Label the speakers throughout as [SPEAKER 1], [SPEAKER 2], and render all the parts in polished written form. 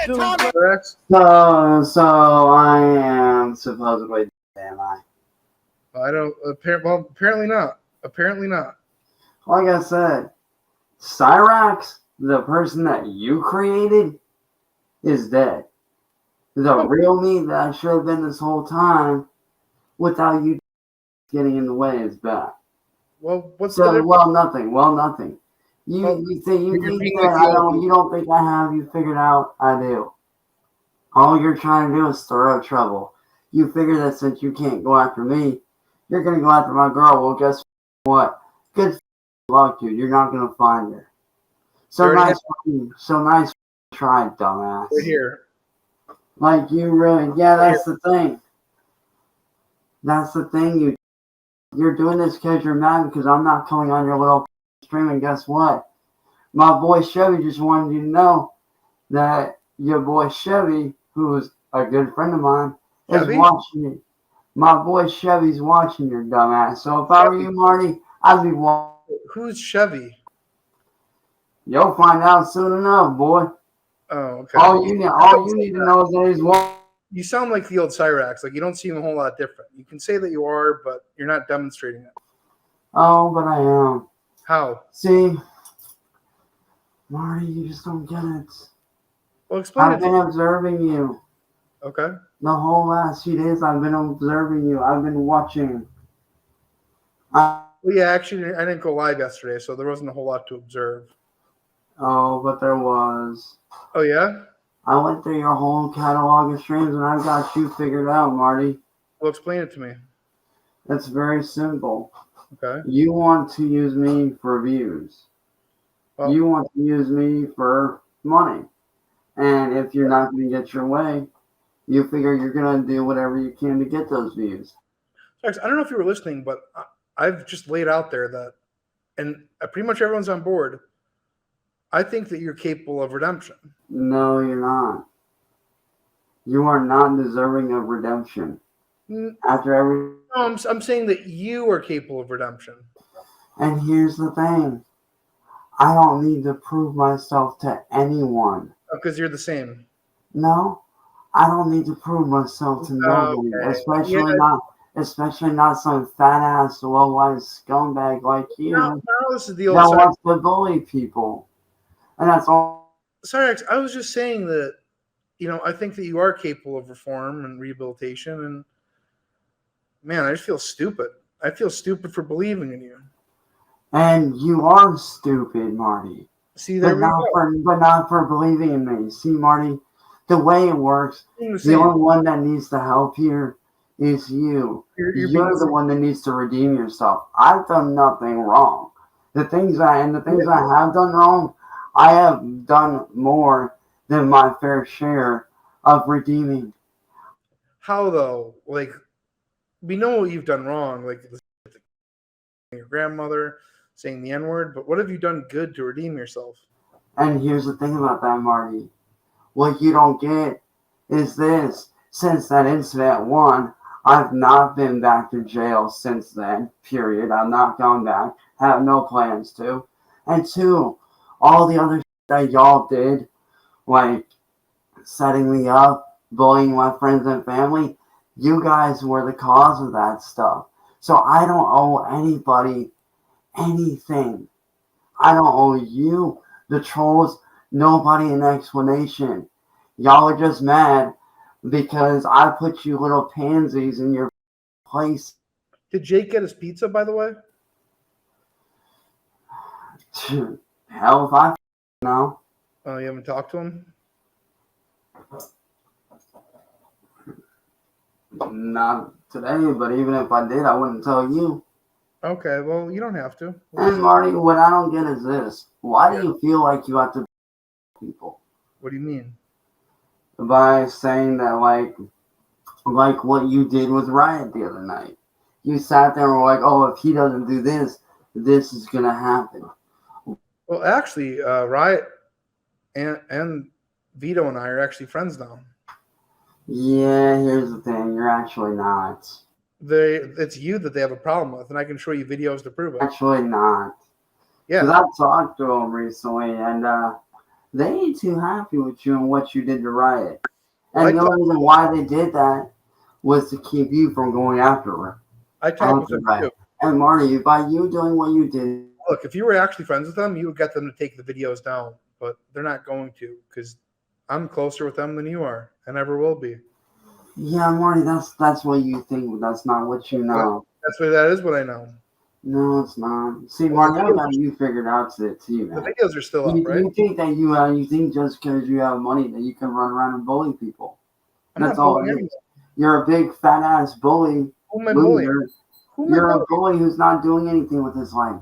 [SPEAKER 1] Cyraxx?
[SPEAKER 2] So I am supposedly, am I?
[SPEAKER 1] I don't. Well, apparently not. Apparently not.
[SPEAKER 2] Like I said, Cyraxx, the person that you created, is dead. The real me that I should have been this whole time, without you getting in the way, is back.
[SPEAKER 1] Well, what's
[SPEAKER 2] so?
[SPEAKER 1] the
[SPEAKER 2] Well, nothing. Well, nothing. You think that I don't? You don't think I have you figured out? I do. All you're trying to do is stir up trouble. You figure that since you can't go after me, you're gonna go after my girl. Well, guess what? Good luck, dude. You're not gonna find her. So nice try, dumbass.
[SPEAKER 1] Right here.
[SPEAKER 2] Like you really, yeah. That's the thing. That's the thing. You're doing this because you're mad because I'm not coming on your little stream. And guess what? My boy Chevy just wanted you to know that your boy Chevy, who's a good friend of mine, is watching you. My boy Chevy's watching your dumbass. So if I were you, Marty, I'd be watching.
[SPEAKER 1] Who's Chevy?
[SPEAKER 2] You'll find out soon enough, boy.
[SPEAKER 1] Oh, okay.
[SPEAKER 2] All you need to know is that he's watching.
[SPEAKER 1] You sound like the old Cyraxx. Like you don't seem a whole lot different. You can say that you are, but you're not demonstrating it.
[SPEAKER 2] Oh, but I am.
[SPEAKER 1] How?
[SPEAKER 2] See, Marty, you just don't get it.
[SPEAKER 1] Well, explain it.
[SPEAKER 2] I've been observing you.
[SPEAKER 1] Okay.
[SPEAKER 2] The whole last few days, I've been observing you. I've been watching.
[SPEAKER 1] Well, yeah, actually, I didn't go live yesterday, so there wasn't a whole lot to observe.
[SPEAKER 2] Oh, but there was.
[SPEAKER 1] Oh, yeah?
[SPEAKER 2] I went through your whole catalog of streams, and I've got you figured out, Marty.
[SPEAKER 1] Well, explain it to me.
[SPEAKER 2] It's very simple.
[SPEAKER 1] Okay.
[SPEAKER 2] You want to use me for views. Well, you want to use me for money. And if you're not going to get your way, you figure you're going to do whatever you can to get those views.
[SPEAKER 1] I don't know if you were listening, but I've just laid out there that, and pretty much everyone's on board, I think that you're capable of redemption.
[SPEAKER 2] No, you're not. You are not deserving of redemption. After every...
[SPEAKER 1] No, I'm saying that you are capable of redemption.
[SPEAKER 2] And here's the thing. I don't need to prove myself to anyone.
[SPEAKER 1] Because you're the same.
[SPEAKER 2] No, I don't need to prove myself to nobody, especially not some fat ass low life scumbag like you.
[SPEAKER 1] No, this is the old
[SPEAKER 2] that wants to bully people, and that's all.
[SPEAKER 1] Cyraxx, I was just saying that, I think that you are capable of reform and rehabilitation, and man, I just feel stupid. I feel stupid for believing in you.
[SPEAKER 2] And you are stupid, Marty.
[SPEAKER 1] See, there we go.
[SPEAKER 2] But not for believing in me. See, Marty, the way it works, the only one that needs to help here is you. You're the one that needs to redeem yourself. I've done nothing wrong. The things I have done wrong, I have done more than my fair share of redeeming.
[SPEAKER 1] How though? Like, we know what you've done wrong, like your grandmother saying the N-word, but what have you done good to redeem yourself?
[SPEAKER 2] And here's the thing about that, Marty. What you don't get is this. Since that incident, one, I've not been back to jail since then, period. I've not gone back. Have no plans to. And two, all the other shit that y'all did, like setting me up, bullying my friends and family, you guys were the cause of that stuff. So I don't owe anybody anything. I don't owe you, the trolls, nobody an explanation. Y'all are just mad because I put you little pansies in your place.
[SPEAKER 1] Did Jake get his pizza, by the way?
[SPEAKER 2] Hell if I know.
[SPEAKER 1] Oh, you haven't talked to him?
[SPEAKER 2] Not today, but even if I did, I wouldn't tell you.
[SPEAKER 1] Okay, well, you don't have to.
[SPEAKER 2] And Marty, what I don't get is this. Why do you feel like you have to people?
[SPEAKER 1] What do you mean?
[SPEAKER 2] By saying that, like what you did with Riot the other night. You sat there and were like, oh, if he doesn't do this, this is going to happen.
[SPEAKER 1] Well, actually, Riot and Vito and I are actually friends now.
[SPEAKER 2] Yeah, here's the thing. You're actually not.
[SPEAKER 1] It's you that they have a problem with, and I can show you videos to prove it.
[SPEAKER 2] Actually not.
[SPEAKER 1] Yeah.
[SPEAKER 2] Because I've talked to him recently, and They ain't too happy with you and what you did to Riot.
[SPEAKER 1] Well,
[SPEAKER 2] And the only reason why they did that was to keep you from going after her.
[SPEAKER 1] I talked with them too.
[SPEAKER 2] And Marty, by you doing what you did.
[SPEAKER 1] Look, if you were actually friends with them, you would get them to take the videos down, but they're not going to because I'm closer with them than you are, and ever will be.
[SPEAKER 2] Yeah, Marty, that's what you think, but that's not what you know.
[SPEAKER 1] That is what I know.
[SPEAKER 2] No, it's not. See, Marty, I got you figured out too, man.
[SPEAKER 1] The videos are still up, right?
[SPEAKER 2] You think that you think just because you have money that you can run around and bully people. That's all it is. You're a big fat ass bully.
[SPEAKER 1] Who am I bullying?
[SPEAKER 2] You're a bully who's not doing anything with his life.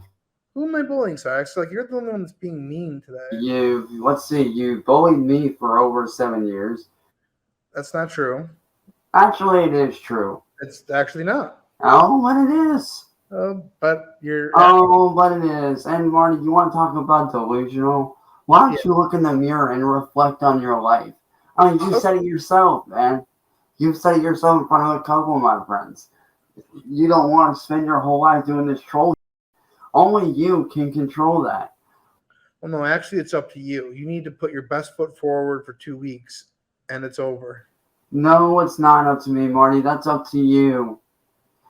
[SPEAKER 1] Who am I bullying, Cyraxx? Like, you're the one that's being mean today.
[SPEAKER 2] You bullied me for over 7 years.
[SPEAKER 1] That's not true.
[SPEAKER 2] Actually, it is true.
[SPEAKER 1] It's actually not.
[SPEAKER 2] Oh, but it is.
[SPEAKER 1] But you're.
[SPEAKER 2] Oh, but it is. And Marty, you want to talk about delusional? Why don't you look in the mirror and reflect on your life? I mean, you said it yourself, man. You've said it yourself in front of a couple of my friends. You don't want to spend your whole life doing this troll. Only you can control that.
[SPEAKER 1] Well, no, actually, it's up to you. You need to put your best foot forward for 2 weeks, and it's over.
[SPEAKER 2] No, it's not up to me, Marty. That's up to you.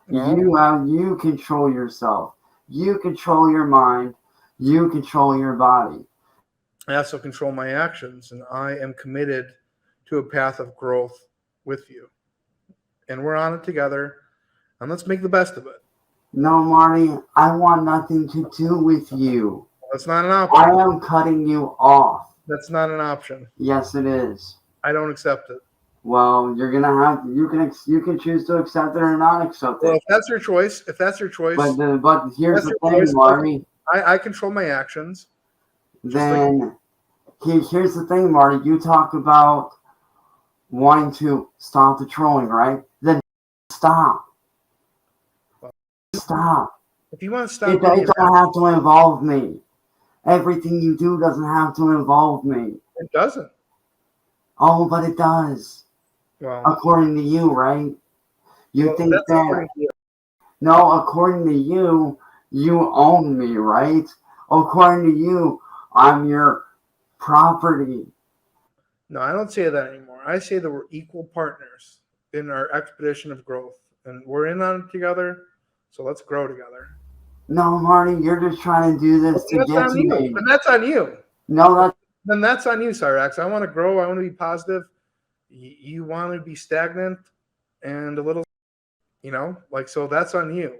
[SPEAKER 2] No. You control yourself. You control your mind. You control your body.
[SPEAKER 1] I also control my actions, and I am committed to a path of growth with you. And we're on it together, and let's make the best of it.
[SPEAKER 2] No, Marty, I want nothing to do with you.
[SPEAKER 1] That's not an option.
[SPEAKER 2] I am cutting you off.
[SPEAKER 1] That's not an option.
[SPEAKER 2] Yes, it is.
[SPEAKER 1] I don't accept it.
[SPEAKER 2] Well, you're gonna have you can choose to accept it or not accept it.
[SPEAKER 1] Well, if that's your choice. But
[SPEAKER 2] here's the thing, Marty.
[SPEAKER 1] I control my actions.
[SPEAKER 2] Then here's the thing, Marty. You talk about wanting to stop the trolling, right? Then stop. Stop.
[SPEAKER 1] If you want to stop,
[SPEAKER 2] it don't have to involve me. Everything you do doesn't have to involve me.
[SPEAKER 1] It doesn't.
[SPEAKER 2] Oh, but it does.
[SPEAKER 1] Well,
[SPEAKER 2] according to you, right? You think that? No, according to you, you own me, right? According to you, I'm your property.
[SPEAKER 1] No, I don't say that anymore. I say that we're equal partners in our expedition of growth, and we're in on it together. So let's grow together.
[SPEAKER 2] No, Marty, you're just trying to do this to get to me.
[SPEAKER 1] But that's on you.
[SPEAKER 2] No,
[SPEAKER 1] then that's on you, Cyraxx. I want to grow. I want to be positive. You want to be stagnant and a little, so that's on you.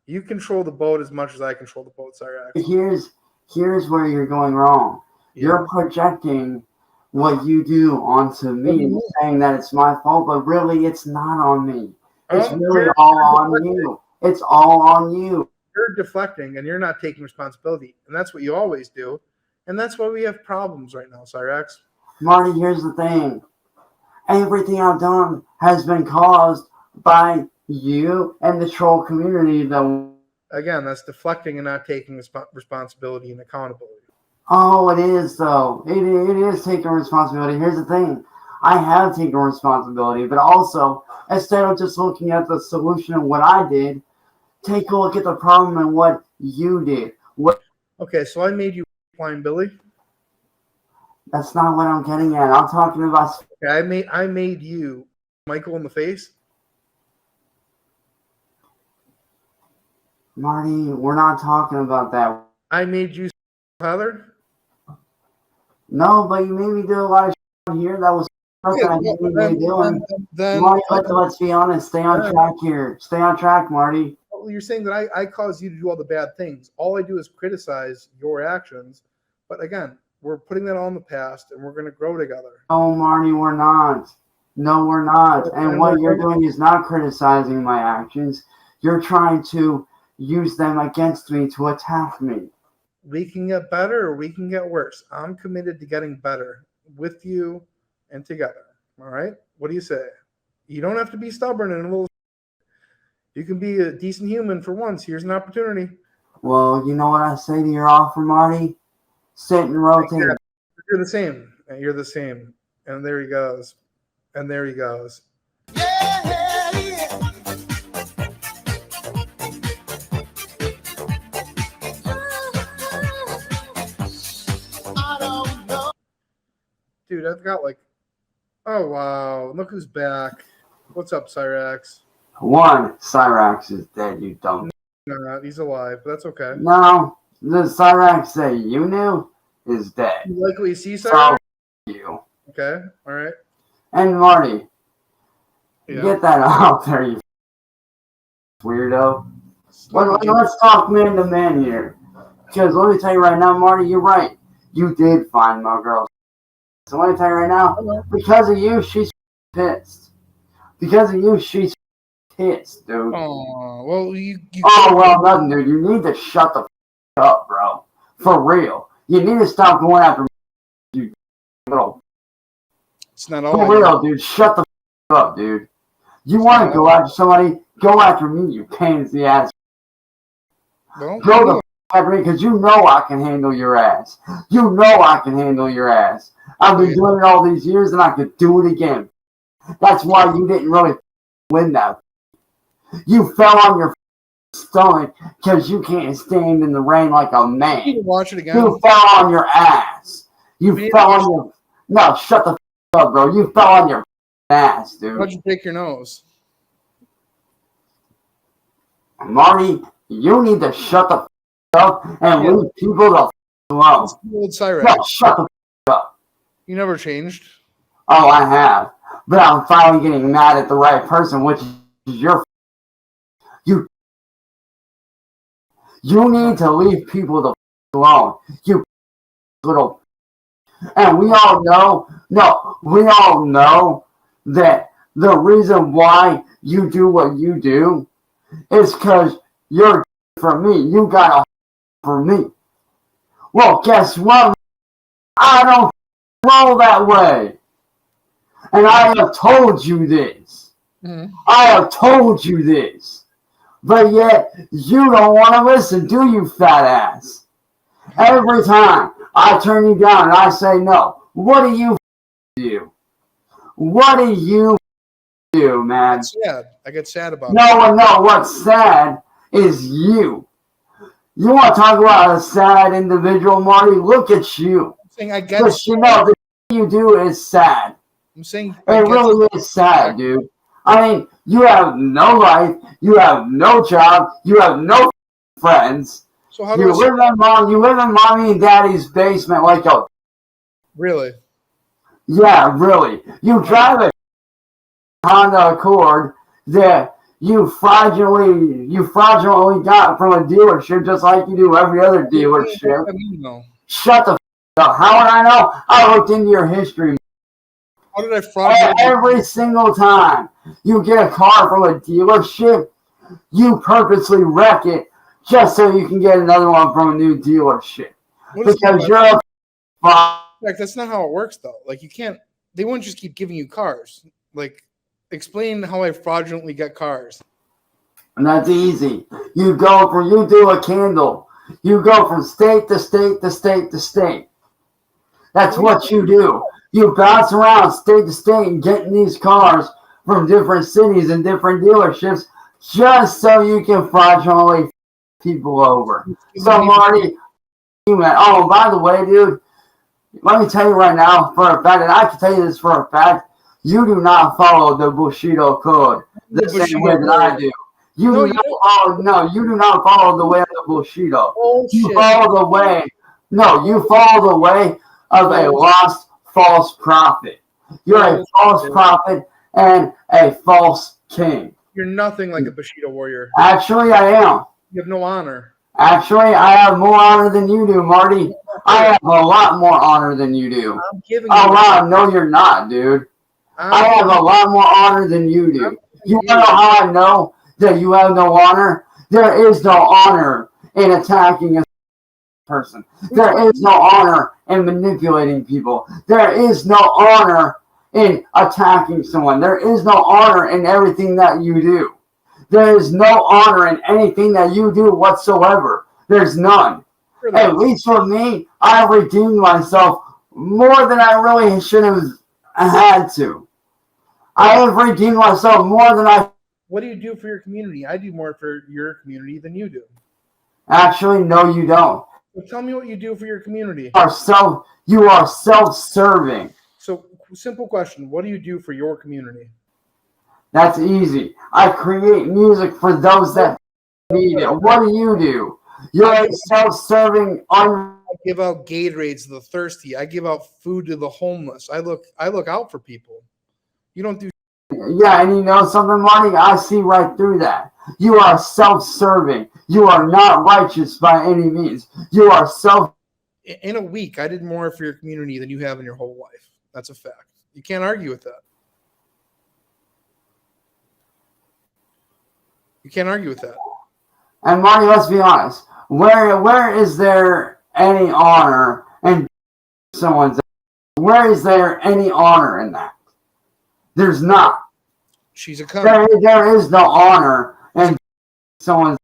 [SPEAKER 1] You control the boat as much as I control the boat, Cyraxx.
[SPEAKER 2] Here's where you're going wrong. Yeah. You're projecting what you do onto me, saying that it's my fault, but really it's not on me. It's really all on you. It's all on you.
[SPEAKER 1] You're deflecting and you're not taking responsibility. And that's what you always do. And that's why we have problems right now, Cyraxx.
[SPEAKER 2] Marty, here's the thing. Everything I've done has been caused by you and the troll community.
[SPEAKER 1] Again, that's deflecting and not taking responsibility and accountability.
[SPEAKER 2] Oh, it is, though. It is taking responsibility. Here's the thing. I have taken responsibility, but also, instead of just looking at the solution of what I did, take a look at the problem and what you did.
[SPEAKER 1] Okay, so I made you Flying Billy?
[SPEAKER 2] That's not what I'm getting at. I'm talking about...
[SPEAKER 1] Okay, I made you Michael in the face?
[SPEAKER 2] Marty, we're not talking about that.
[SPEAKER 1] I made you Heather?
[SPEAKER 2] No, but you made me do a lot of shit here that was... Marty, let's be honest. Stay on track here. Stay on track, Marty.
[SPEAKER 1] Well, you're saying that I caused you to do all the bad things. All I do is criticize your actions. But again, we're putting that all in the past, and we're going to grow together.
[SPEAKER 2] Oh, Marty, we're not. No, we're not. And what you're doing is not criticizing my actions. You're trying to use them against me to attack me.
[SPEAKER 1] We can get better or we can get worse. I'm committed to getting better with you and together. All right? What do you say? You don't have to be stubborn and a little. You can be a decent human for once. Here's an opportunity.
[SPEAKER 2] Well, you know what I say to your offer, Marty? Sit and rotate.
[SPEAKER 1] You're the same. You're the same. And there he goes. And there he goes. I don't know. Dude, I've got like, oh wow, look who's back. What's up, Cyraxx?
[SPEAKER 2] Cyraxx is dead, you dumb.
[SPEAKER 1] Nah, he's alive, but that's okay.
[SPEAKER 2] No, the Cyraxx that you knew is dead.
[SPEAKER 1] You like what you see, Cyraxx?
[SPEAKER 2] So, you.
[SPEAKER 1] Okay, all right.
[SPEAKER 2] And Marty,
[SPEAKER 1] Yeah.
[SPEAKER 2] get that out there, you weirdo. Let's talk man to man here. Because let me tell you right now, Marty, you're right. You did find my girl. So let me tell you right now, because of you, she's pissed. Because of you, she's pissed, dude.
[SPEAKER 1] Oh, well, you
[SPEAKER 2] Nothing, dude. You need to shut the up, bro. For real. You need to stop going after me, you little.
[SPEAKER 1] It's not all.
[SPEAKER 2] For real, dude. Shut the up, dude. You want to go after somebody? Go after me, you pain in the ass.
[SPEAKER 1] Well,
[SPEAKER 2] go the after me, because you know I can handle your ass. You know I can handle your ass. I've been doing it all these years, and I could do it again. That's why you didn't really win that. You fell on your stomach because you can't stand in the rain like a man.
[SPEAKER 1] You need to watch it again.
[SPEAKER 2] You fell on your ass. You fell on your... No, shut the up, bro. You fell on your ass, dude.
[SPEAKER 1] How'd you take your nose?
[SPEAKER 2] Marty, you need to shut the up and leave people the alone.
[SPEAKER 1] Old Cyraxx.
[SPEAKER 2] No, shut the up.
[SPEAKER 1] You never changed.
[SPEAKER 2] Oh, I have. But I'm finally getting mad at the right person, which is your... You need to leave people the alone. You little... And we all know that the reason why you do what you do is because you're for me. You got a for me. Well, guess what? I don't roll that way. And I have told you this.
[SPEAKER 1] Mm-hmm.
[SPEAKER 2] I have told you this. But yet, you don't want to listen, do you, fat ass? Every time I turn you down and I say no, what do you do? What do you do, man?
[SPEAKER 1] I get sad about it.
[SPEAKER 2] No, what's sad is you. You want to talk about a sad individual, Marty? Look at you.
[SPEAKER 1] I'm saying I get
[SPEAKER 2] Because you know, the thing you do is sad.
[SPEAKER 1] I'm saying
[SPEAKER 2] it really is sad, dude. I mean, you have no life, you have no job, you have no friends.
[SPEAKER 1] So how
[SPEAKER 2] you live in mommy and daddy's basement like a...
[SPEAKER 1] Really?
[SPEAKER 2] Yeah, really. You drive a Honda Accord that you fraudulently got from a dealership, just like you do every other dealership. Shut the up. How would I know? I looked into your history.
[SPEAKER 1] How did I fraud?
[SPEAKER 2] Every single time you get a car from a dealership, you purposely wreck it just so you can get another one from a new dealership. Because you're a...
[SPEAKER 1] That's not how it works, though. Like, you can't... They won't just keep giving you cars. Like, explain how I fraudulently get cars.
[SPEAKER 2] And that's easy. You do a candle. You go from state to state to state to state. That's what you do. You bounce around state to state and getting these cars from different cities and different dealerships just so you can fraudulently people over. So, Marty, oh, by the way, dude, let me tell you right now for a fact, and I can tell you this for a fact, you do not follow the Bushido code the same way that I do. You do not follow the way of the Bushido. You follow the way. No, you follow the way of a lost false prophet. You're a false prophet and a false king.
[SPEAKER 1] You're nothing like a Bushido warrior.
[SPEAKER 2] Actually, I am.
[SPEAKER 1] You have no honor.
[SPEAKER 2] Actually, I have more honor than you do, Marty. I have a lot more honor than you do.
[SPEAKER 1] I'm giving
[SPEAKER 2] you. No, you're not, dude. I have a lot more honor than you do. You want to know how I know that you have no honor? There is no honor in attacking a person. There is no honor in manipulating people. There is no honor in attacking someone. There is no honor in everything that you do. There is no honor in anything that you do whatsoever. There's none. At least for me, I redeemed myself more than I really should have had to. I have redeemed myself more than I...
[SPEAKER 1] What do you do for your community? I do more for your community than you do.
[SPEAKER 2] Actually, no, you don't.
[SPEAKER 1] So tell me what you do for your community.
[SPEAKER 2] You are self-serving.
[SPEAKER 1] So simple question. What do you do for your community?
[SPEAKER 2] That's easy. I create music for those that need it. What do? You're a self-serving,
[SPEAKER 1] I give out Gatorades to the thirsty. I give out food to the homeless. I look out for people. You don't do.
[SPEAKER 2] Yeah, and you know something, Marty? I see right through that. You are self-serving. You are not righteous by any means. You are self.
[SPEAKER 1] In a week, I did more for your community than you have in your whole life. That's a fact. You can't argue with that. You can't argue with that.
[SPEAKER 2] And Marty, let's be honest. Where is there any honor in someone's? Where is there any honor in that? There's not.
[SPEAKER 1] She's a cunt.
[SPEAKER 2] There is no honor in someone's.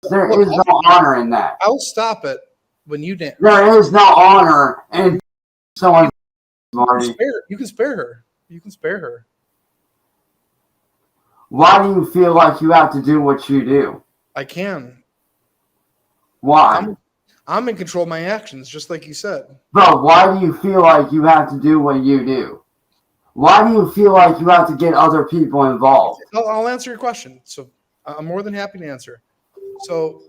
[SPEAKER 2] There is no honor in that.
[SPEAKER 1] I'll stop it when you dance.
[SPEAKER 2] There is no honor in someone's. Marty,
[SPEAKER 1] you can spare her. You can spare her.
[SPEAKER 2] Why do you feel like you have to do what you do?
[SPEAKER 1] I can.
[SPEAKER 2] Why?
[SPEAKER 1] I'm in control of my actions, just like you said.
[SPEAKER 2] Bro, why do you feel like you have to do what you do? Why do you feel like you have to get other people involved?
[SPEAKER 1] I'll answer your question. So I'm more than happy to answer. So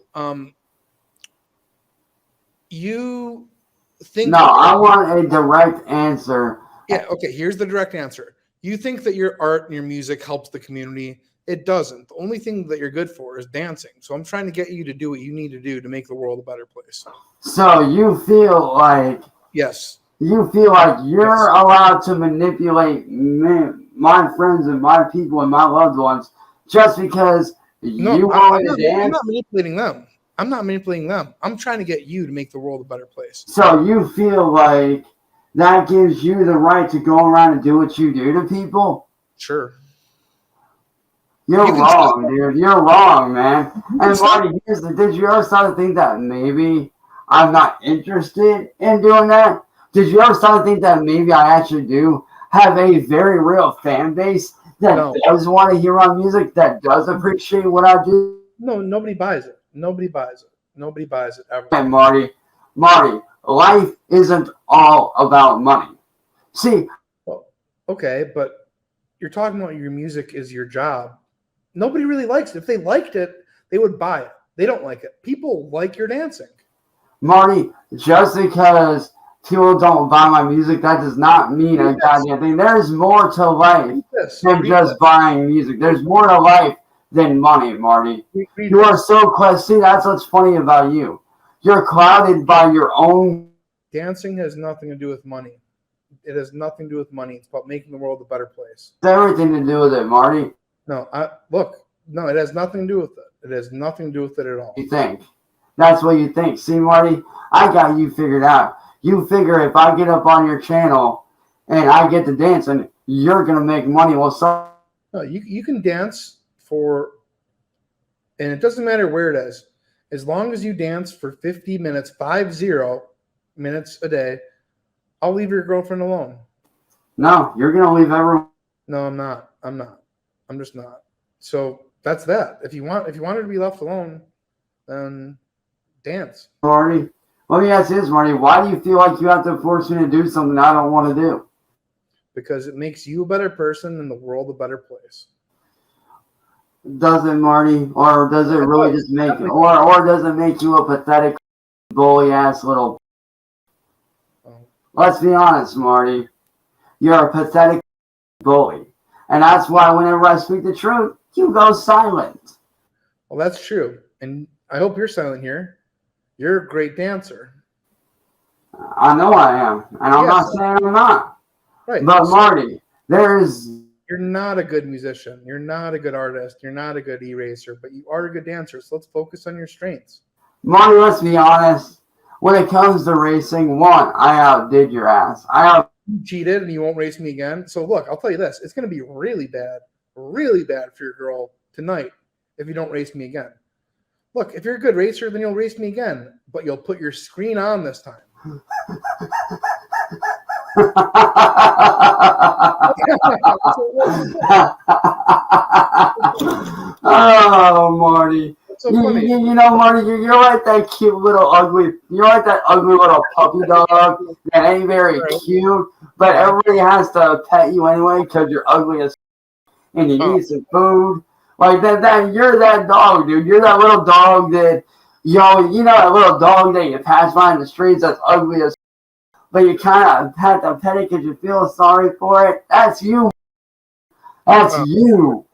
[SPEAKER 1] you think...
[SPEAKER 2] No, I want a direct answer.
[SPEAKER 1] Yeah, okay, here's the direct answer. You think that your art and your music helps the community. It doesn't. The only thing that you're good for is dancing. So I'm trying to get you to do what you need to do to make the world a better place.
[SPEAKER 2] So you feel like...
[SPEAKER 1] Yes.
[SPEAKER 2] You feel like you're allowed to manipulate my friends and my people and my loved ones just because you want to dance?
[SPEAKER 1] I'm not manipulating them. I'm not manipulating them. I'm trying to get you to make the world a better place.
[SPEAKER 2] So you feel like that gives you the right to go around and do what you do to people?
[SPEAKER 1] Sure.
[SPEAKER 2] You're wrong, dude. You're wrong, man. And Marty, did you ever start to think that maybe I'm not interested in doing that? Did you ever start to think that maybe I actually do have a very real fan base that does want to hear my music, that does appreciate what I do?
[SPEAKER 1] No, nobody buys it. Nobody buys it. Nobody buys it ever.
[SPEAKER 2] And Marty, life isn't all about money. See,
[SPEAKER 1] well, okay, but you're talking about your music is your job. Nobody really likes it. If they liked it, they would buy it. They don't like it. People like your dancing.
[SPEAKER 2] Marty, just because people don't buy my music, that does not mean a goddamn thing. There's more to life than just buying music. There's more to life than money, Marty. You are so close. See, that's what's funny about you. You're clouded by your own.
[SPEAKER 1] Dancing has nothing to do with money. It has nothing to do with money. It's about making the world a better place.
[SPEAKER 2] It's everything to do with it, Marty.
[SPEAKER 1] No, it has nothing to do with it. It has nothing to do with it at all.
[SPEAKER 2] You think. That's what you think. See, Marty, I got you figured out. You figure if I get up on your channel and I get to dancing, you're going to make money. Well, so
[SPEAKER 1] no, you can dance for, and it doesn't matter where it is. As long as you dance for 50 minutes, 50 minutes a day, I'll leave your girlfriend alone.
[SPEAKER 2] No, you're going to leave everyone.
[SPEAKER 1] No, I'm not. I'm just not. So that's that. If you want her to be left alone, then dance.
[SPEAKER 2] Marty, let me ask this, Marty. Why do you feel like you have to force me to do something I don't want to do?
[SPEAKER 1] Because it makes you a better person and the world a better place.
[SPEAKER 2] Does it, Marty? Or does it really just make it? Or does it make you a pathetic, bully-ass little... Let's be honest, Marty. You're a pathetic bully. And that's why whenever I speak the truth, you go silent.
[SPEAKER 1] Well, that's true. And I hope you're silent here. You're a great dancer.
[SPEAKER 2] I know I am. And I'm not saying I'm not.
[SPEAKER 1] Right.
[SPEAKER 2] But Marty,
[SPEAKER 1] you're not a good musician. You're not a good artist. You're not a good eraser. But you are a good dancer. So let's focus on your strengths.
[SPEAKER 2] Marty, let's be honest. When it comes to racing, I outdid your ass.
[SPEAKER 1] You cheated and you won't race me again. So look, I'll tell you this. It's going to be really bad for your girl tonight if you don't race me again. Look, if you're a good racer, then you'll race me again. But you'll put your screen on this time.
[SPEAKER 2] Oh, Marty.
[SPEAKER 1] so funny?
[SPEAKER 2] You know, Marty, you're like that cute little ugly. You're like that ugly little puppy dog that ain't very cute, but everybody has to pet you anyway because you're ugly as and you need some food. Like that, you're that dog, dude. You're that little dog that, you know that little dog that you pass by in the streets that's ugly as, but you kind of have to pet it because you feel sorry for it. That's you. That's you.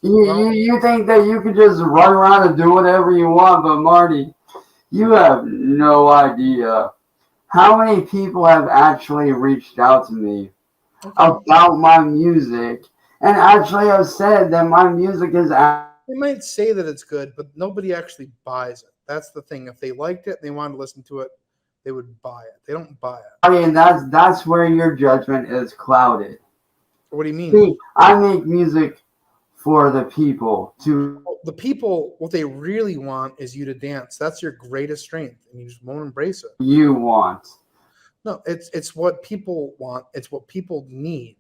[SPEAKER 2] You think that you can just run around and do whatever you want, but Marty, you have no idea how many people have actually reached out to me about my music and actually have said that my music is.
[SPEAKER 1] They might say that it's good, but nobody actually buys it. That's the thing. If they liked it and they wanted to listen to it, they would buy it. They don't buy it.
[SPEAKER 2] And that's where your judgment is clouded.
[SPEAKER 1] What do you mean?
[SPEAKER 2] See, I make music for the people.
[SPEAKER 1] The people, what they really want is you to dance. That's your greatest strength, and you just won't embrace it.
[SPEAKER 2] You want.
[SPEAKER 1] No, it's what people want. It's what people need.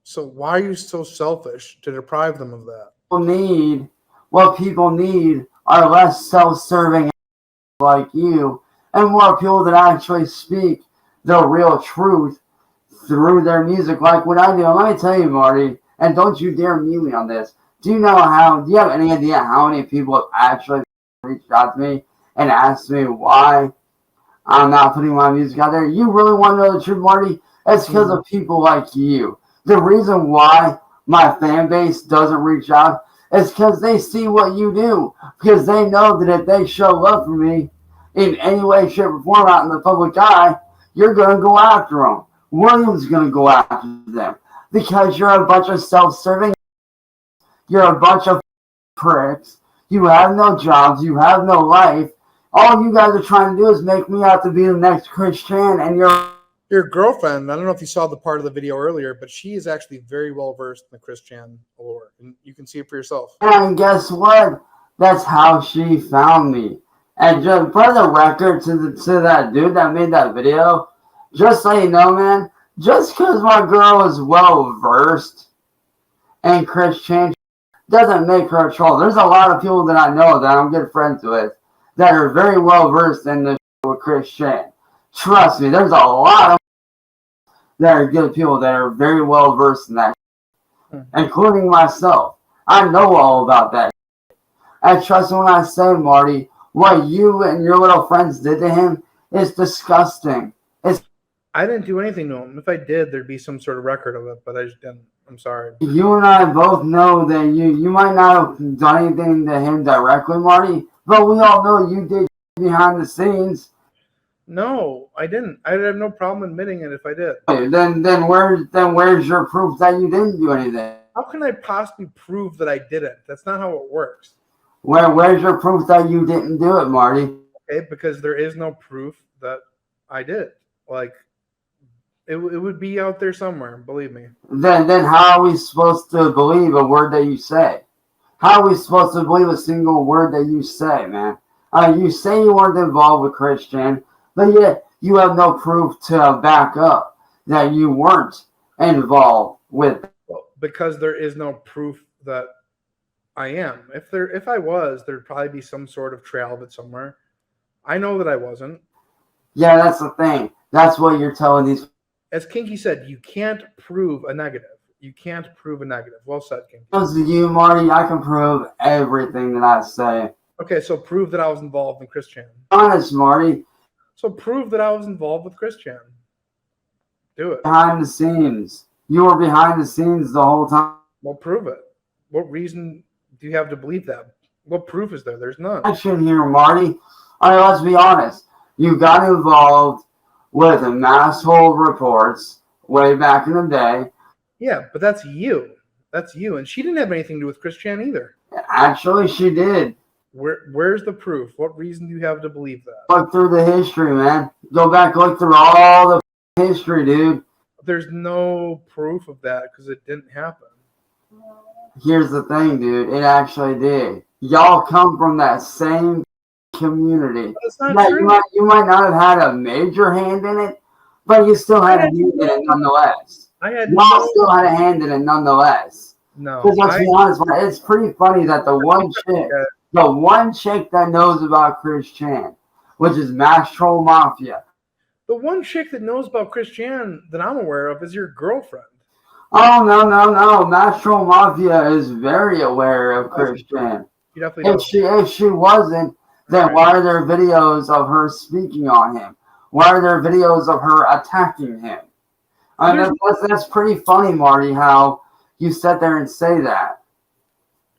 [SPEAKER 1] So why are you so selfish to deprive them of that?
[SPEAKER 2] What people need are less self-serving like you and more people that actually speak the real truth through their music like what I do. And let me tell you, Marty, and don't you dare mute me on this. Do you have any idea how many people have actually reached out to me and asked me why I'm not putting my music out there? You really want to know the truth, Marty? It's because of people like you. The reason why my fan base doesn't reach out is because they see what you do. Because they know that if they show love for me in any way, shape, or form out in the public eye, you're going to go after them. William's going to go after them. Because you're a bunch of self-serving. You're a bunch of pricks. You have no jobs. You have no life. All you guys are trying to do is make me out to be the next Chris Chan, and
[SPEAKER 1] your girlfriend, I don't know if you saw the part of the video earlier, but she is actually very well versed in the Chris Chan lore, and you can see it for yourself.
[SPEAKER 2] And guess what? That's how she found me. And just for the record to that dude that made that video, just so you know, man, just because my girl is well versed in Chris Chan doesn't make her a troll. There's a lot of people that I know that I'm good friends with that are very well versed in the with Chris Chan. Trust me, there's a lot of that are good people that are very well versed in that, including myself. I know all about that. And trust me when I say, Marty, what you and your little friends did to him is disgusting.
[SPEAKER 1] I didn't do anything to him. If I did, thered be some sort of record of it, but I just didn't. I'm sorry.
[SPEAKER 2] You and I both know that you might not have done anything to him directly, Marty, but we all know you did behind the scenes.
[SPEAKER 1] No, I didn't. I'd have no problem admitting it if I did.
[SPEAKER 2] Then where's your proof that you didn't do anything?
[SPEAKER 1] How can I possibly prove that I didn't? That's not how it works.
[SPEAKER 2] Where's your proof that you didn't do it, Marty?
[SPEAKER 1] Okay, because there is no proof that I did. Like, it would be out there somewhere, believe me.
[SPEAKER 2] Then how are we supposed to believe a word that you say? How are we supposed to believe a single word that you say, man? You say you weren't involved with Chris Chan, but yet you have no proof to back up that you weren't involved with.
[SPEAKER 1] Well, because there is no proof that I am. If I was, there'd probably be some sort of trail of it somewhere. I know that I wasn't.
[SPEAKER 2] Yeah, that's the thing. That's what you're telling these.
[SPEAKER 1] As Kinky said, you can't prove a negative. You can't prove a negative. Well said, Kinky.
[SPEAKER 2] As to you, Marty, I can prove everything that I say.
[SPEAKER 1] Okay, so prove that I was involved in Chris Chan.
[SPEAKER 2] Honest, Marty.
[SPEAKER 1] So prove that I was involved with Chris Chan. Do it.
[SPEAKER 2] Behind the scenes. You were behind the scenes the whole time.
[SPEAKER 1] Well, prove it. What reason do you have to believe that? What proof is there? There's none.
[SPEAKER 2] Action here, Marty. All right, let's be honest. You got involved with the masshole reports way back in the day.
[SPEAKER 1] Yeah, but that's you. That's you. And she didn't have anything to do with Chris Chan either.
[SPEAKER 2] Actually, she did.
[SPEAKER 1] Where's the proof? What reason do you have to believe that?
[SPEAKER 2] Look through the history, man. Go back, look through all the history, dude.
[SPEAKER 1] There's no proof of that because it didn't happen.
[SPEAKER 2] Here's the thing, dude. It actually did. Y'all come from that same community.
[SPEAKER 1] That's not true.
[SPEAKER 2] You might not have had a major hand in it, but you still had a hand in it nonetheless. Y'all still had a hand in it nonetheless.
[SPEAKER 1] No.
[SPEAKER 2] Because let's be honest, it's pretty funny that the one chick The one chick that knows about Chris Chan, which is Mass Troll Mafia.
[SPEAKER 1] The one chick that knows about Chris Chan that I'm aware of is your girlfriend.
[SPEAKER 2] Oh, no. Mass Troll Mafia is very aware of Chris Chan.
[SPEAKER 1] She definitely does.
[SPEAKER 2] If she wasn't, then why are there videos of her speaking on him? Why are there videos of her attacking him? I mean, that's pretty funny, Marty, how you sit there and say that.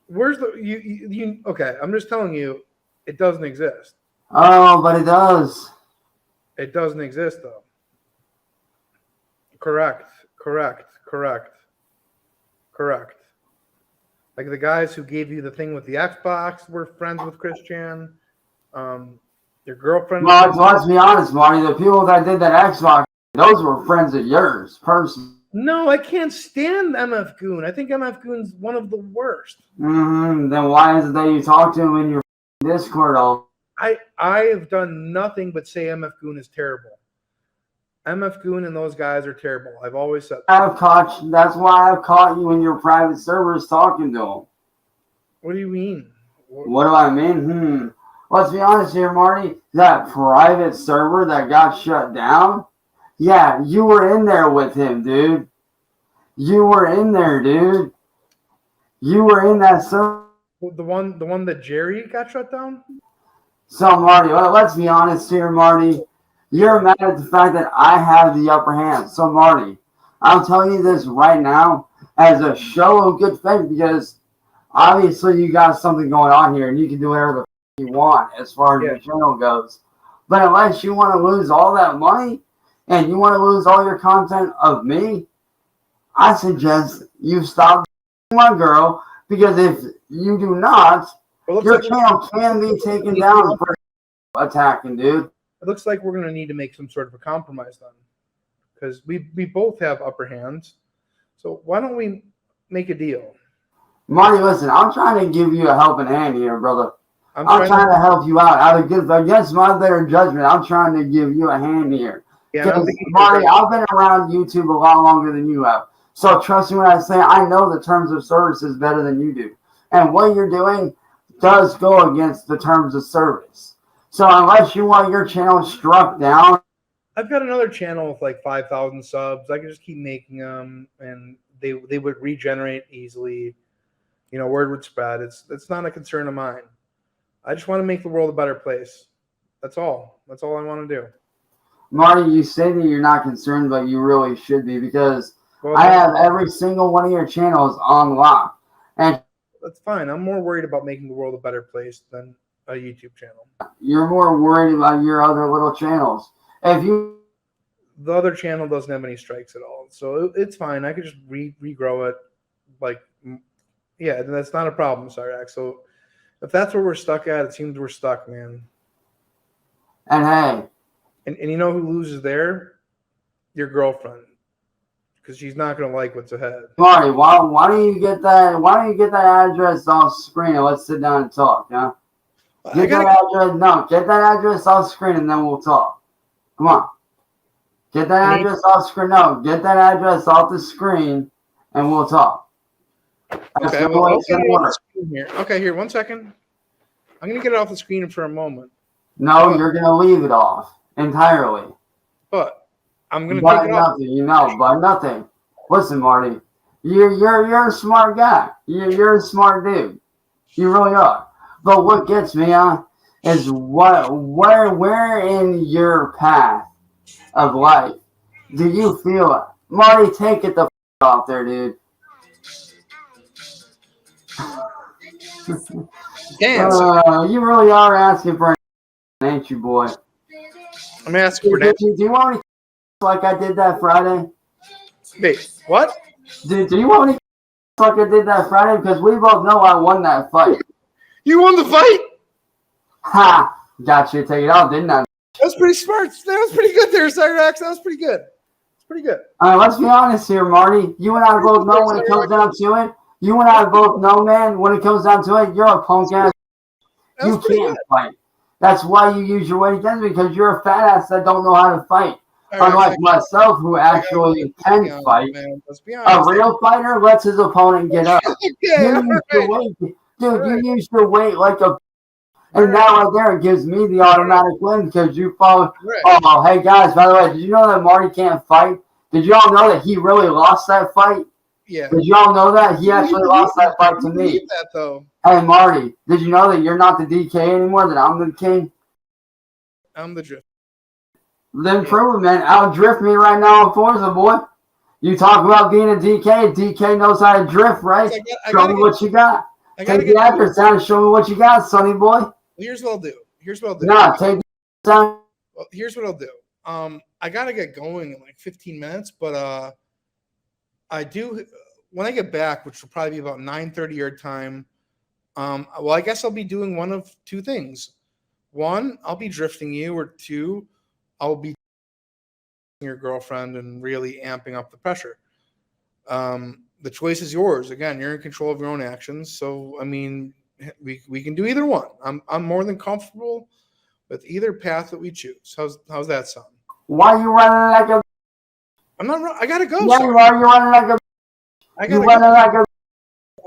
[SPEAKER 1] Where's the you? Okay, I'm just telling you, it doesn't exist.
[SPEAKER 2] Oh, but it does.
[SPEAKER 1] It doesn't exist though. Correct. Like the guys who gave you the thing with the Xbox were friends with Chris Chan. Your girlfriend.
[SPEAKER 2] Well, let's be honest, Marty. The people that did that Xbox, those were friends of yours, personally.
[SPEAKER 1] No, I can't stand MF Goon. I think MF Goon's one of the worst.
[SPEAKER 2] Then why is it that you talk to him in your Discord all?
[SPEAKER 1] I have done nothing but say MF Goon is terrible. MF Goon and those guys are terrible. I've always said that.
[SPEAKER 2] That's why I've caught you in your private servers talking to them.
[SPEAKER 1] What do you mean?
[SPEAKER 2] What do I mean? Let's be honest here, Marty. That private server that got shut down, yeah, you were in there with him, dude. You were in there, dude. You were in that server.
[SPEAKER 1] The one that Jerry got shut down?
[SPEAKER 2] So, Marty, let's be honest here, Marty. You're mad at the fact that I have the upper hand. So, Marty, I'm telling you this right now as a show of good faith because obviously you got something going on here and you can do whatever the you want as far as your channel goes. But unless you want to lose all that money and you want to lose all your content of me, I suggest you stop my girl because if you do not, your channel can be taken down for attacking, dude.
[SPEAKER 1] It looks like we're going to need to make some sort of a compromise then because we both have upper hands. So why don't we make a deal?
[SPEAKER 2] Marty, listen, I'm trying to give you a helping hand here, brother. I'm trying to help you out. Against my better judgment, I'm trying to give you a hand here.
[SPEAKER 1] Yeah,
[SPEAKER 2] Marty, I've been around YouTube a lot longer than you have. So trust me when I say I know the terms of service better than you do. And what you're doing does go against the terms of service. So unless you want your channel struck down.
[SPEAKER 1] I've got another channel with like 5,000 subs. I can just keep making them and they would regenerate easily. You know, word would spread. It's not a concern of mine. I just want to make the world a better place. That's all. That's all I want to do.
[SPEAKER 2] Marty, you say that you're not concerned, but you really should be because I have every single one of your channels on lock. And
[SPEAKER 1] that's fine. I'm more worried about making the world a better place than a YouTube channel.
[SPEAKER 2] You're more worried about your other little channels. The
[SPEAKER 1] other channel doesn't have any strikes at all, so it's fine. I could just regrow it. Like, yeah, that's not a problem, Cyraxx. So if that's where we're stuck at, it seems we're stuck, man.
[SPEAKER 2] And hey,
[SPEAKER 1] and you know who loses there? Your girlfriend, because she's not gonna like what's ahead.
[SPEAKER 2] Marty, why don't you get that? Why don't you get that address off screen and let's sit down and talk? Yeah. Get that address off screen and then we'll talk. Come on. Get that address off screen. No, get that address off the screen and we'll talk.
[SPEAKER 1] Okay, well, okay, here, 1 second. I'm going to get it off the screen for a moment.
[SPEAKER 2] No, you're going to leave it off entirely.
[SPEAKER 1] But I'm going to take it off.
[SPEAKER 2] But nothing. Listen, Marty, you're a smart guy. You're a smart dude. You really are. But what gets me on is where in your path of life do you feel it? Marty, take it the f off there, dude. You really are asking for an ain't you, boy?
[SPEAKER 1] I'm asking for
[SPEAKER 2] do you want me like I did that Friday?
[SPEAKER 1] Wait, what?
[SPEAKER 2] Do you want me like I did that Friday? Because we both know I won that fight.
[SPEAKER 1] You won the fight?
[SPEAKER 2] Ha! Got you to take it out, didn't I?
[SPEAKER 1] That was pretty smart. That was pretty good there, Cyraxx. That was pretty good. It's pretty good.
[SPEAKER 2] All right, let's be honest here, Marty. You and I both know when it comes down to it. You and I both know, man, when it comes down to it, you're a punk ass. You can't fight. That's why you use your weight against me, because you're a fat ass that don't know how to fight. Unlike myself, who actually can fight. A real fighter lets his opponent get up. Dude, you used to wait like a... And now right there, it gives me the automatic win because you follow... Oh, hey, guys, by the way, did you know that Marty can't fight? Did y'all know that he really lost that fight?
[SPEAKER 1] Yeah.
[SPEAKER 2] Did y'all know that? He actually lost that fight to me.
[SPEAKER 1] That, though.
[SPEAKER 2] Hey, Marty, did you know that you're not the DK anymore, that I'm the king?
[SPEAKER 1] I'm the drift.
[SPEAKER 2] Then prove it, man. Outdrift me right now in Forza, boy. You talk about being a DK. DK knows how to drift, right? Show me what you got. Take the actors down and show me what you got, sonny boy.
[SPEAKER 1] Here's what I'll do.
[SPEAKER 2] Nah, take the down.
[SPEAKER 1] Well, here's what I'll do. I gotta get going in like 15 minutes, but I do when I get back, which will probably be about 9:30 your time. Well, I guess I'll be doing one of two things. One, I'll be drifting you, or two, I'll be your girlfriend and really amping up the pressure. The choice is yours. Again, you're in control of your own actions. So, I mean, we can do either one. I'm more than comfortable with either path that we choose. How's that sound?
[SPEAKER 2] Why you running like a...
[SPEAKER 1] I'm not. I gotta go.
[SPEAKER 2] Yeah, you are. You're running like a...
[SPEAKER 1] I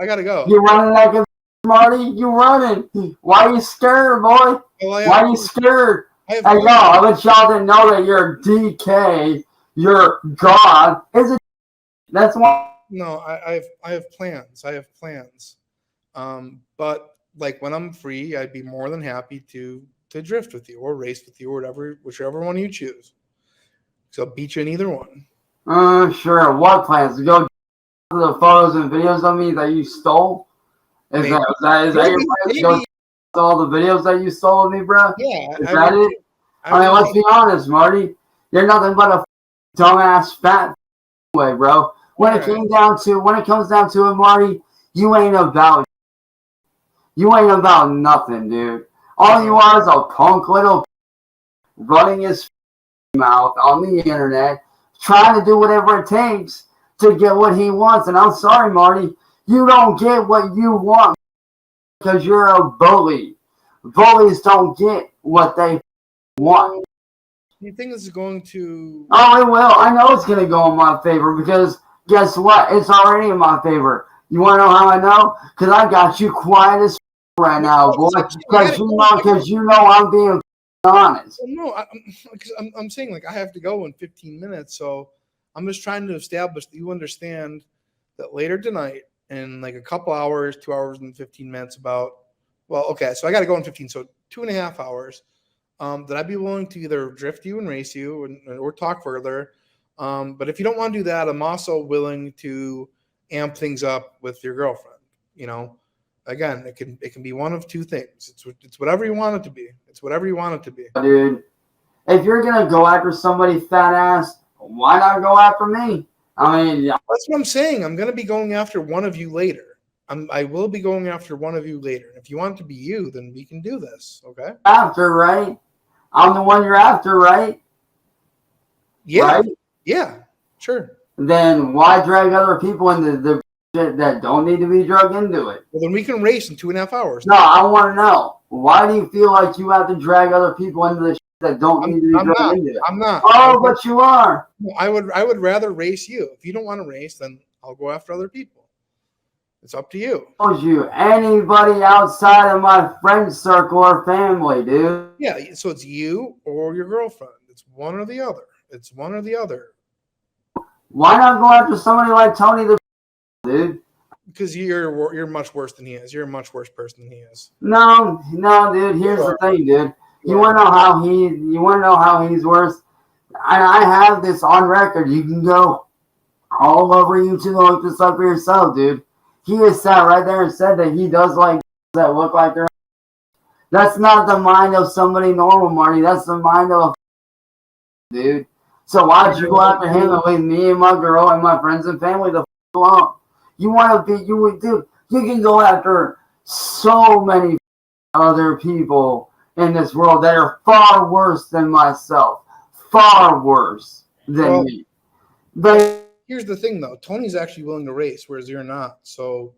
[SPEAKER 1] gotta go.
[SPEAKER 2] You're running like a... Marty, you running. Why are you scared, boy? Why are you scared? Hey, yo, I bet y'all didn't know that you're DK. You're God. Is it? That's why.
[SPEAKER 1] No, I have plans. But like when I'm free, I'd be more than happy to drift with you or race with you or whichever one you choose. So I'll beat you in either one.
[SPEAKER 2] Sure. What plans? To go to the photos and videos of me that you stole? Is that your plan? To go to all the videos that you stole of me, bro?
[SPEAKER 1] Yeah.
[SPEAKER 2] Is that it? I mean, let's be honest, Marty. You're nothing but a dumbass fat way, bro. When it comes down to it, Marty, you ain't about nothing, dude. All you are is a punk little running his mouth on the internet, trying to do whatever it takes to get what he wants. And I'm sorry, Marty, you don't get what you want because you're a bully. Bullies don't get what they want.
[SPEAKER 1] You think this is going to...
[SPEAKER 2] Oh, it will. I know it's going to go in my favor because guess what? It's already in my favor. You want to know how I know? Because I got you quiet as right now, boy. Because you know I'm being honest.
[SPEAKER 1] No, I'm saying like I have to go in 15 minutes, so I'm just trying to establish that you understand that later tonight, in like a couple hours, 2 hours and 15 minutes, so I got to go in 15, so 2.5 hours. That I'd be willing to either drift you and race you or talk further. But if you don't want to do that, I'm also willing to amp things up with your girlfriend. You know, again, it can be one of two things. It's whatever you want it to be.
[SPEAKER 2] Dude, if you're gonna go after somebody fat ass, why not go after me? I mean,
[SPEAKER 1] that's what I'm saying. I'm gonna be going after one of you later. I will be going after one of you later. If you want it to be you, then we can do this. Okay.
[SPEAKER 2] After, right? I'm the one you're after, right?
[SPEAKER 1] Yeah. Right? Yeah. Sure.
[SPEAKER 2] Then why drag other people into the shit that don't need to be dragged into it?
[SPEAKER 1] Well, then we can race in 2.5 hours.
[SPEAKER 2] No, I want to know. Why do you feel like you have to drag other people into the shit that don't need to be dragged into it?
[SPEAKER 1] I'm not.
[SPEAKER 2] Oh, but you are.
[SPEAKER 1] I would rather race you. If you don't want to race, then I'll go after other people. It's up to you.
[SPEAKER 2] Anybody outside of my friend circle or family, dude.
[SPEAKER 1] Yeah, so it's you or your girlfriend. It's one or the other.
[SPEAKER 2] Why not go after somebody like Tony the dude?
[SPEAKER 1] Because you're much worse than he is. You're a much worse person than he is.
[SPEAKER 2] No, dude. Here's the thing, dude. You want to know how he's worse? I have this on record. You can go all over YouTube and look this up for yourself, dude. He has sat right there and said that he does like that look like they're... That's not the mind of somebody normal, Marty. That's the mind of a dude. So why'd you go after him and leave me and my girl and my friends and family the alone? You want to be... Dude, you can go after so many other people in this world that are far worse than myself. Far worse than me. But...
[SPEAKER 1] Here's the thing, though. Tony's actually willing to race, whereas you're not. So,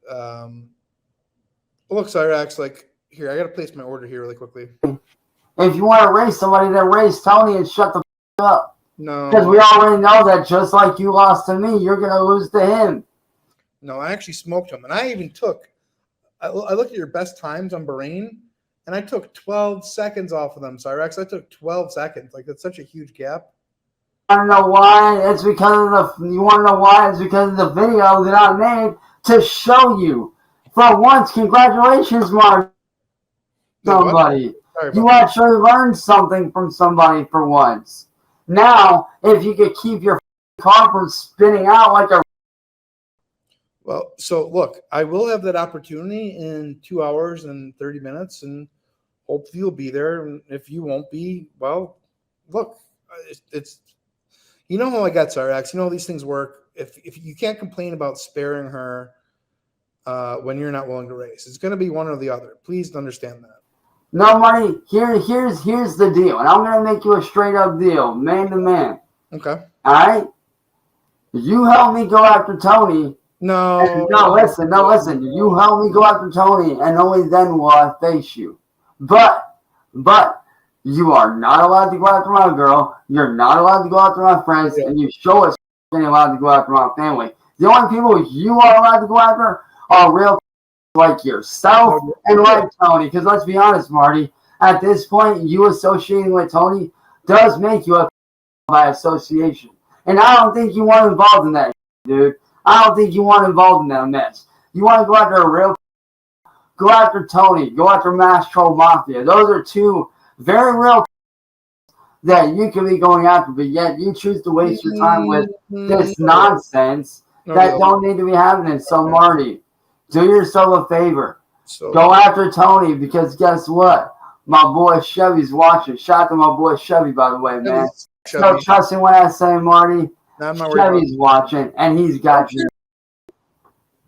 [SPEAKER 1] look, Cyraxx, like, here, I got to place my order here really quickly.
[SPEAKER 2] If you want to race somebody, then race Tony and shut the f*** up.
[SPEAKER 1] No.
[SPEAKER 2] Because we already know that just like you lost to me, you're going to lose to him.
[SPEAKER 1] No, I actually smoked him. And I even took I looked at your best times on Bahrain, and I took 12 seconds off of them, Cyraxx. I took 12 seconds. Like, that's such a huge gap.
[SPEAKER 2] I don't know why. It's because of the. You want to know why? It's because of the video that I made to show you. For once, congratulations, Mark. Somebody. You actually learned something from somebody for once. Now, if you could keep your car from spinning out like a.
[SPEAKER 1] Well, so look, I will have that opportunity in 2 hours and 30 minutes, and hopefully you'll be there. And if you won't be, well, look, it's you know how I got Cyraxx. You know how these things work. If you can't complain about sparing her when you're not willing to race, it's going to be one or the other. Please understand that.
[SPEAKER 2] No, Marty, here's the deal, and I'm going to make you a straight up deal, man to man.
[SPEAKER 1] Okay.
[SPEAKER 2] All right? You help me go after Tony.
[SPEAKER 1] No,
[SPEAKER 2] listen. You help me go after Tony, and only then will I face you. But you are not allowed to go after my girl. You're not allowed to go after my friends, and you sure as ain't allowed to go after my family. The only people you are allowed to go after are real like yourself and like Tony. Because let's be honest, Marty, at this point, you associating with Tony does make you a by association. And I don't think you want involved in that, dude. I don't think you want involved in that mess. You want to go after a real, go after Tony, go after Mass Troll Mafia. Those are two very real that you can be going after, but yet you choose to waste your time with this nonsense that don't need to be happening. So, Marty, do yourself a favor. Go after Tony, because guess what? My boy Chevy's watching. Shout out to my boy Chevy, by the way, man. So trust me when I say, Marty, Chevy's watching, and he's got you.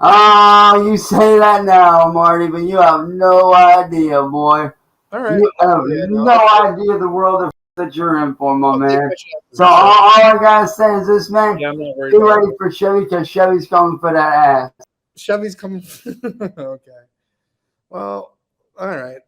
[SPEAKER 2] Oh, you say that now, Marty, but you have no idea, boy.
[SPEAKER 1] All right.
[SPEAKER 2] You have no idea the world that you're in for, my man. So all I gotta say is this, man.
[SPEAKER 1] Yeah, I'm not worried.
[SPEAKER 2] Be ready for Chevy, because Chevy's coming for that ass.
[SPEAKER 1] Chevy's coming. Okay. Well, all right.